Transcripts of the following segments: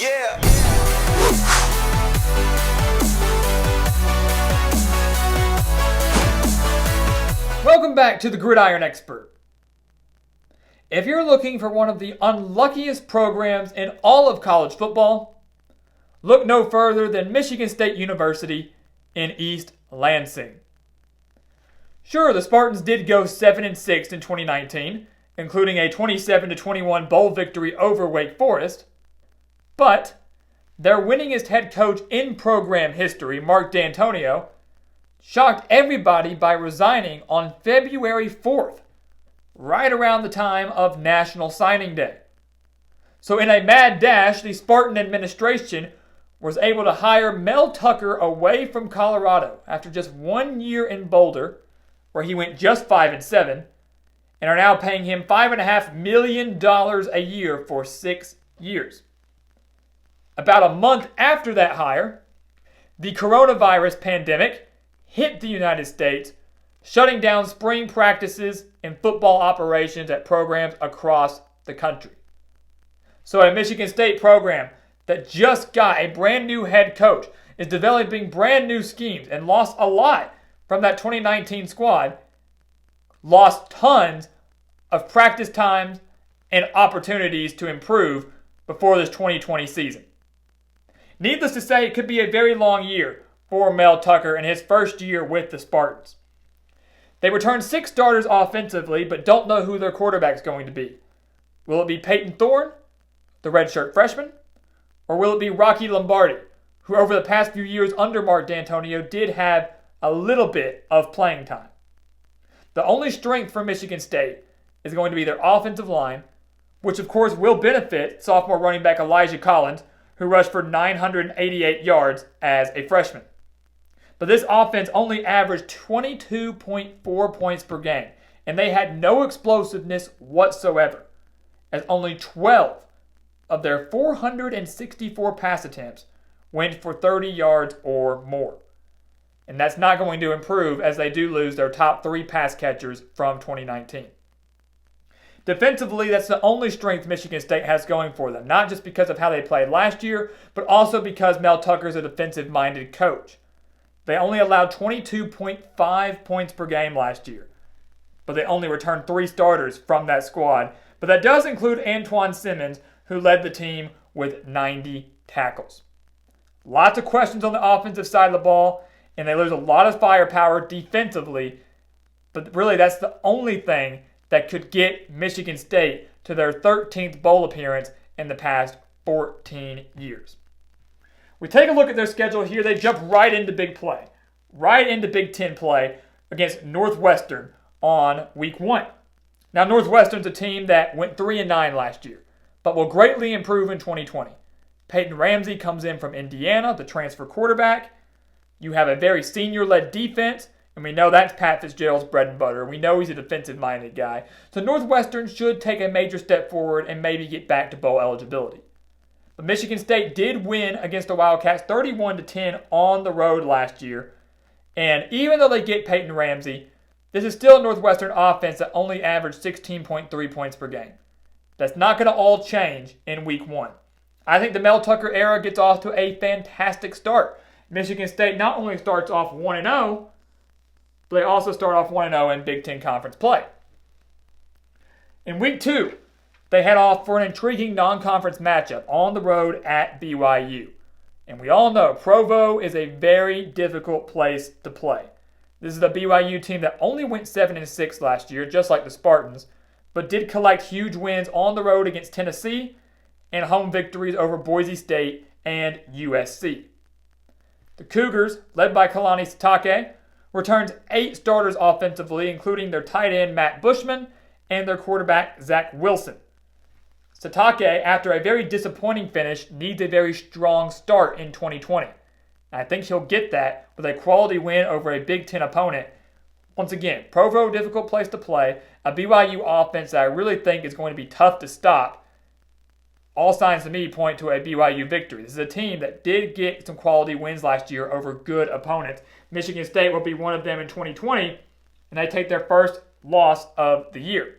Yeah. Welcome back to the Gridiron Expert. If you're looking for one of the unluckiest programs in all of college football, look no further than Michigan State University in East Lansing. Sure, the Spartans did go 7-6 in 2019, including a 27-21 bowl victory over Wake Forest, but their winningest head coach in program history, Mark Dantonio, shocked everybody by resigning on February 4th, right around the time of National Signing Day. So in a mad dash, the Spartan administration was able to hire Mel Tucker away from Colorado after just 1 year in Boulder, where he went just 5-7, and are now paying him $5.5 million a year for 6 years. About a month after that hire, the coronavirus pandemic hit the United States, shutting down spring practices and football operations at programs across the country. So a Michigan State program that just got a brand new head coach is developing brand new schemes and lost a lot from that 2019 squad, lost tons of practice times and opportunities to improve before this 2020 season. Needless to say, it could be a very long year for Mel Tucker in his first year with the Spartans. They returned 6 starters offensively, but don't know who their quarterback's going to be. Will it be Peyton Thorne, the redshirt freshman, or will it be Rocky Lombardi, who over the past few years under Mark Dantonio did have a little bit of playing time? The only strength for Michigan State is going to be their offensive line, which of course will benefit sophomore running back Elijah Collins, who rushed for 988 yards as a freshman. But this offense only averaged 22.4 points per game, and they had no explosiveness whatsoever, as only 12 of their 464 pass attempts went for 30 yards or more. And that's not going to improve as they do lose their top 3 pass catchers from 2019. Defensively, that's the only strength Michigan State has going for them, not just because of how they played last year, but also because Mel Tucker is a defensive-minded coach. They only allowed 22.5 points per game last year, but they only returned 3 starters from that squad. But that does include Antoine Simmons, who led the team with 90 tackles. Lots of questions on the offensive side of the ball, and they lose a lot of firepower defensively, but really that's the only thing that could get Michigan State to their 13th bowl appearance in the past 14 years. We take a look at their schedule here. They jump right into big play, right into Big Ten play against Northwestern on week 1. Now, Northwestern's a team that went 3-9 last year, but will greatly improve in 2020. Peyton Ramsey comes in from Indiana, the transfer quarterback. You have a very senior-led defense, and we know that's Pat Fitzgerald's bread and butter. We know he's a defensive-minded guy. So Northwestern should take a major step forward and maybe get back to bowl eligibility. But Michigan State did win against the Wildcats 31-10 on the road last year. And even though they get Peyton Ramsey, this is still a Northwestern offense that only averaged 16.3 points per game. That's not going to all change in week 1. I think the Mel Tucker era gets off to a fantastic start. Michigan State not only starts off 1-0, but they also start off 1-0 in Big Ten Conference play. In week 2, they head off for an intriguing non-conference matchup on the road at BYU. And we all know Provo is a very difficult place to play. This is the BYU team that only went 7-6 last year, just like the Spartans, but did collect huge wins on the road against Tennessee and home victories over Boise State and USC. The Cougars, led by Kalani Sitake, returns 8 starters offensively, including their tight end Matt Bushman and their quarterback Zach Wilson. Sitake, after a very disappointing finish, needs a very strong start in 2020. I think he'll get that with a quality win over a Big Ten opponent. Once again, Provo, difficult place to play. A BYU offense that I really think is going to be tough to stop. All signs to me point to a BYU victory. This is a team that did get some quality wins last year over good opponents. Michigan State will be one of them in 2020, and they take their first loss of the year.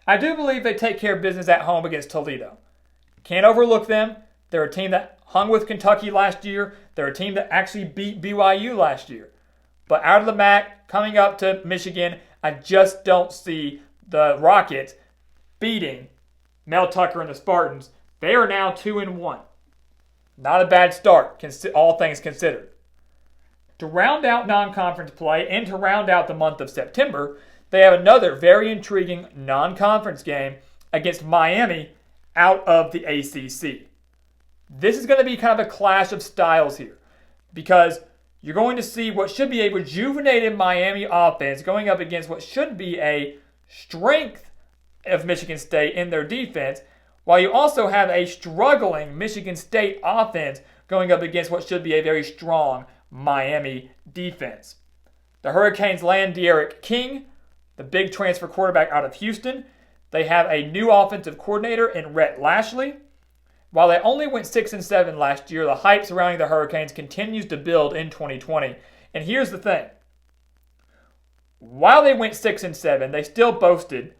I do believe they take care of business at home against Toledo. Can't overlook them. They're a team that hung with Kentucky last year. They're a team that actually beat BYU last year. But out of the MAC, coming up to Michigan, I just don't see the Rockets beating Mel Tucker and the Spartans. They are now 2-1. Not a bad start, all things considered. To round out non-conference play and to round out the month of September, they have another very intriguing non-conference game against Miami out of the ACC. This is going to be kind of a clash of styles here because you're going to see what should be a rejuvenated Miami offense going up against what should be a strength of Michigan State in their defense, while you also have a struggling Michigan State offense going up against what should be a very strong Miami defense. The Hurricanes land D'Eriq King, the big transfer quarterback out of Houston. They have a new offensive coordinator in Rhett Lashley. While they only went 6-7 last year, the hype surrounding the Hurricanes continues to build in 2020. And here's the thing. While they went 6-7, they still boasted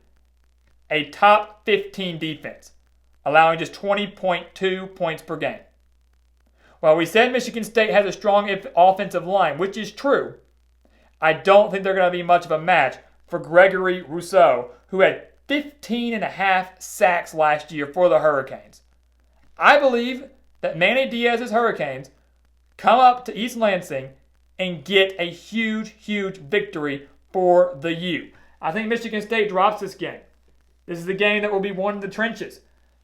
a top 15 defense, allowing just 20.2 points per game. While we said Michigan State has a strong offensive line, which is true, I don't think they're going to be much of a match for Gregory Rousseau, who had 15.5 sacks last year for the Hurricanes. I believe that Manny Diaz's Hurricanes come up to East Lansing and get a huge, huge victory for the U. I think Michigan State drops this game. This is the game that will be won in the trenches.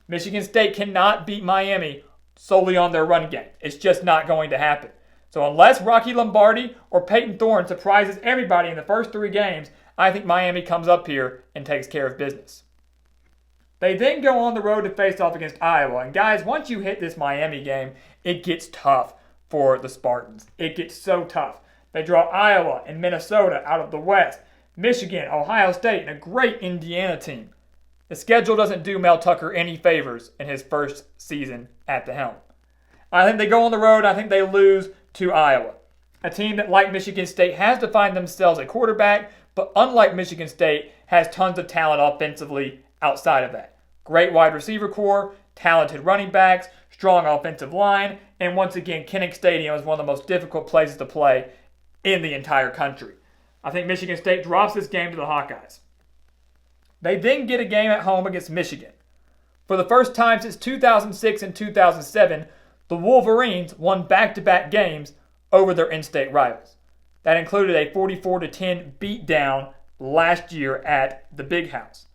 Michigan State cannot beat Miami solely on their run game. It's just not going to happen. So unless Rocky Lombardi or Peyton Thorne surprises everybody in the first 3 games, I think Miami comes up here and takes care of business. They then go on the road to face off against Iowa. And guys, once you hit this Miami game, it gets tough for the Spartans. It gets so tough. They draw Iowa and Minnesota out of the West, Michigan, Ohio State, and a great Indiana team. The schedule doesn't do Mel Tucker any favors in his first season at the helm. I think they go on the road. I think they lose to Iowa, a team that, like Michigan State, has to find themselves a quarterback, but unlike Michigan State, has tons of talent offensively outside of that. Great wide receiver core, talented running backs, strong offensive line, and once again, Kinnick Stadium is one of the most difficult places to play in the entire country. I think Michigan State drops this game to the Hawkeyes. They then get a game at home against Michigan. For the first time since 2006 and 2007, the Wolverines won back-to-back games over their in-state rivals. That included a 44-10 beatdown last year at the Big House.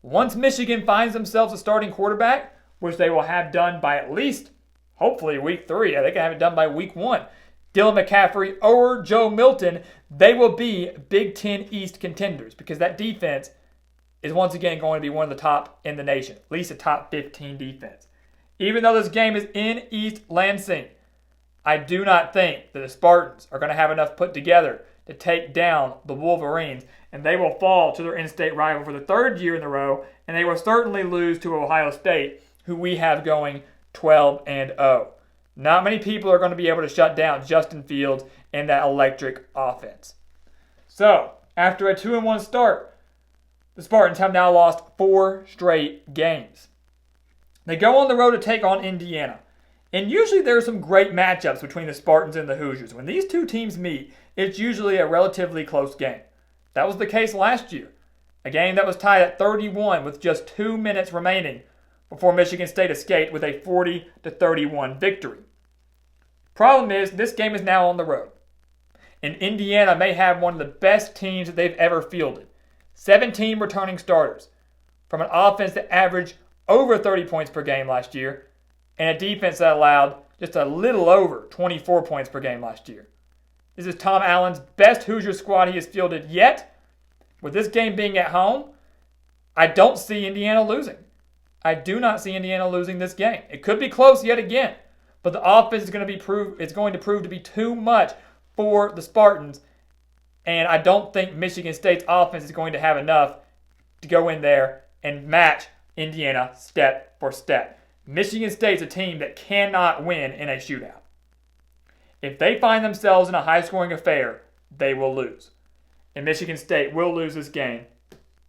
Once Michigan finds themselves a starting quarterback, which they will have done by at least, hopefully, week 3. They can have it done by week 1. Dylan McCaffrey or Joe Milton, they will be Big Ten East contenders because that defense is once again going to be one of the top in the nation, at least a top 15 defense. Even though this game is in East Lansing, I do not think that the Spartans are going to have enough put together to take down the Wolverines, and they will fall to their in-state rival for the 3rd year in a row, and they will certainly lose to Ohio State, who we have going 12-0. Not many people are going to be able to shut down Justin Fields and that electric offense. So, after a 2-1 start, the Spartans have now lost 4 straight games. They go on the road to take on Indiana. And usually there are some great matchups between the Spartans and the Hoosiers. When these two teams meet, it's usually a relatively close game. That was the case last year. A game that was tied at 31 with just 2 minutes remaining before Michigan State escaped with a 40-31 victory. Problem is, this game is now on the road. And Indiana may have one of the best teams that they've ever fielded. 17 returning starters from an offense that averaged over 30 points per game last year and a defense that allowed just a little over 24 points per game last year. This is Tom Allen's best Hoosier squad he has fielded yet. With this game being at home, I don't see Indiana losing. I do not see Indiana losing this game. It could be close yet again, but the offense is going to prove to be too much for the Spartans, and I don't think Michigan State's offense is going to have enough to go in there and match Indiana step for step. Michigan State's a team that cannot win in a shootout. If they find themselves in a high-scoring affair, they will lose. And Michigan State will lose this game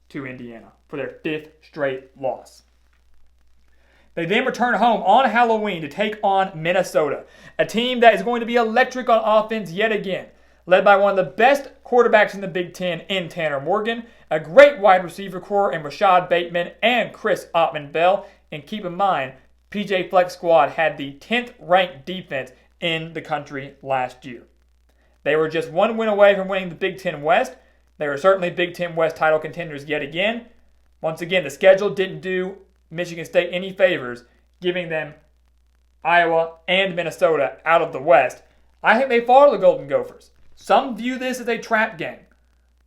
to Indiana for their 5th straight loss. They then return home on Halloween to take on Minnesota, a team that is going to be electric on offense yet again, led by one of the best quarterbacks in the Big Ten in Tanner Morgan, a great wide receiver core in Rashad Bateman and Chris Ottman-Bell. And keep in mind, PJ Flex Squad had the 10th ranked defense in the country last year. They were just one win away from winning the Big Ten West. They were certainly Big Ten West title contenders yet again. Once again, the schedule didn't do Michigan State any favors, giving them Iowa and Minnesota out of the West. I think they fall to the Golden Gophers. Some view this as a trap game.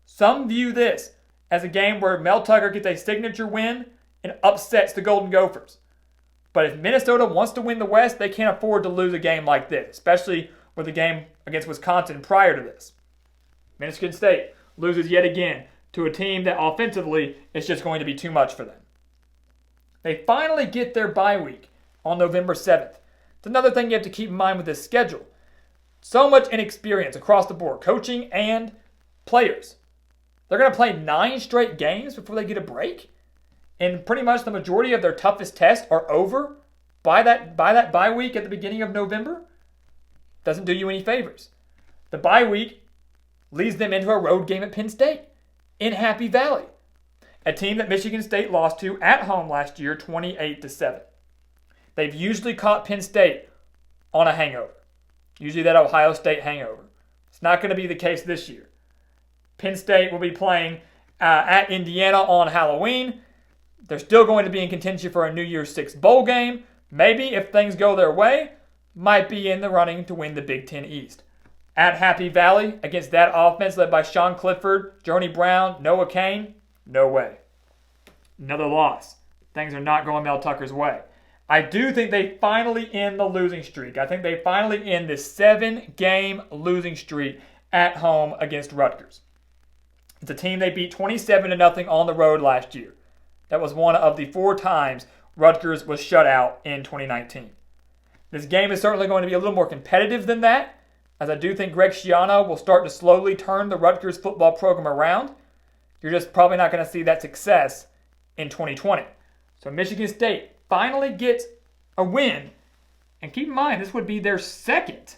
Some view this as a game where Mel Tucker gets a signature win and upsets the Golden Gophers. But if Minnesota wants to win the West, they can't afford to lose a game like this, especially with a game against Wisconsin prior to this. Michigan State loses yet again to a team that offensively is just going to be too much for them. They finally get their bye week on November 7th. It's another thing you have to keep in mind with this schedule. So much inexperience across the board, coaching and players. They're going to play 9 straight games before they get a break. And pretty much the majority of their toughest tests are over by that bye week at the beginning of November. Doesn't do you any favors. The bye week leads them into a road game at Penn State in Happy Valley, a team that Michigan State lost to at home last year 28-7. They've usually caught Penn State on a hangover, usually that Ohio State hangover. It's not going to be the case this year. Penn State will be playing at Indiana on Halloween. They're still going to be in contention for a New Year's Six bowl game. Maybe, if things go their way, might be in the running to win the Big Ten East. At Happy Valley, against that offense led by Sean Clifford, Journey Brown, Noah Kane, no way. Another loss. Things are not going Mel Tucker's way. I do think they finally end the losing streak. I think they finally end this 7-game losing streak at home against Rutgers. It's a team they beat 27-0 on the road last year. That was one of the 4 times Rutgers was shut out in 2019. This game is certainly going to be a little more competitive than that, as I do think Greg Schiano will start to slowly turn the Rutgers football program around. You're just probably not going to see that success in 2020. So Michigan State finally gets a win. And keep in mind, this would be their 2nd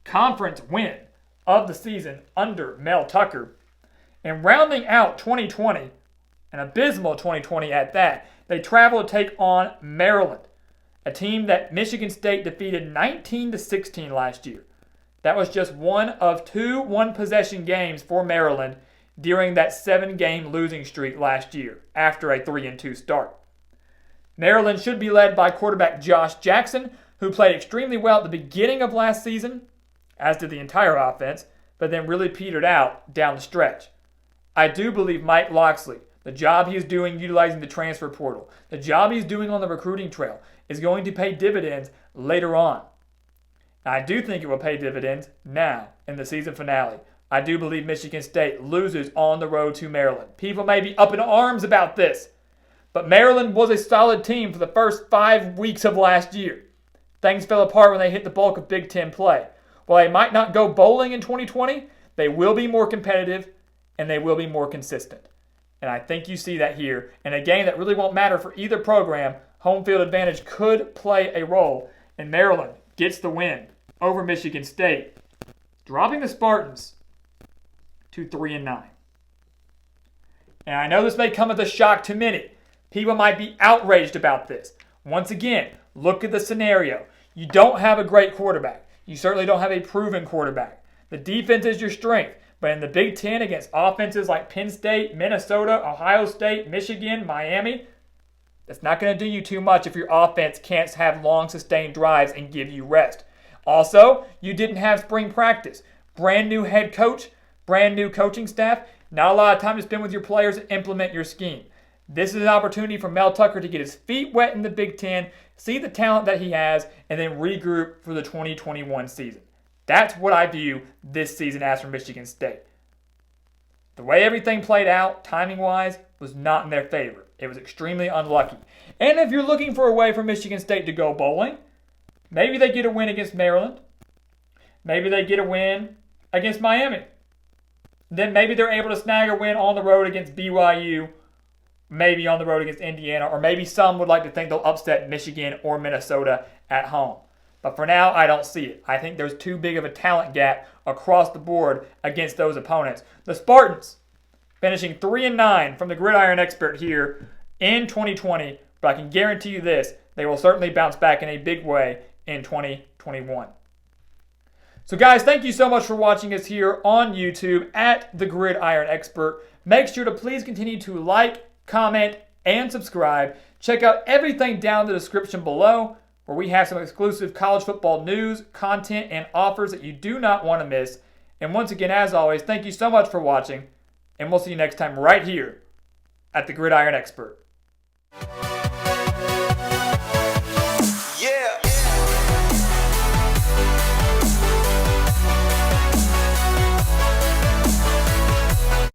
conference win of the season under Mel Tucker. And rounding out 2020, an abysmal 2020 at that, they travel to take on Maryland, a team that Michigan State defeated 19-16 last year. That was just one of 2 one-possession games for Maryland during that 7-game losing streak last year after a 3-2 start. Maryland should be led by quarterback Josh Jackson, who played extremely well at the beginning of last season, as did the entire offense, but then really petered out down the stretch. I do believe Mike Locksley, the job he is doing utilizing the transfer portal, the job he's doing on the recruiting trail, is going to pay dividends later on. I do think it will pay dividends now in the season finale. I do believe Michigan State loses on the road to Maryland. People may be up in arms about this, but Maryland was a solid team for the first 5 weeks of last year. Things fell apart when they hit the bulk of Big Ten play. While they might not go bowling in 2020, they will be more competitive and they will be more consistent. And I think you see that here. In a game that really won't matter for either program, home field advantage could play a role. And Maryland gets the win over Michigan State, dropping the Spartans to 3-9. And I know this may come as a shock to many. People might be outraged about this. Once again, look at the scenario. You don't have a great quarterback. You certainly don't have a proven quarterback. The defense is your strength. But in the Big Ten against offenses like Penn State, Minnesota, Ohio State, Michigan, Miami, that's not going to do you too much if your offense can't have long sustained drives and give you rest. Also, you didn't have spring practice. Brand new head coach, brand new coaching staff, not a lot of time to spend with your players and implement your scheme. This is an opportunity for Mel Tucker to get his feet wet in the Big Ten, see the talent that he has, and then regroup for the 2021 season. That's what I view this season as for Michigan State. The way everything played out, timing-wise, was not in their favor. It was extremely unlucky. And if you're looking for a way for Michigan State to go bowling, maybe they get a win against Maryland. Maybe they get a win against Miami. Then maybe they're able to snag a win on the road against BYU maybe on the road against Indiana, or maybe some would like to think they'll upset Michigan or Minnesota at home. But for now, I don't see it. I think there's too big of a talent gap across the board against those opponents. The Spartans finishing 3-9 from the Gridiron expert here in 2020, but I can guarantee you this, they will certainly bounce back in a big way in 2021. So guys, thank you so much for watching us here on YouTube at The Gridiron Expert. Make sure to please continue to like, comment, and subscribe. Check out everything down in the description below, where we have some exclusive college football news, content, and offers that you do not want to miss. And once again, as always, thank you so much for watching, and we'll see you next time right here at The Gridiron Expert.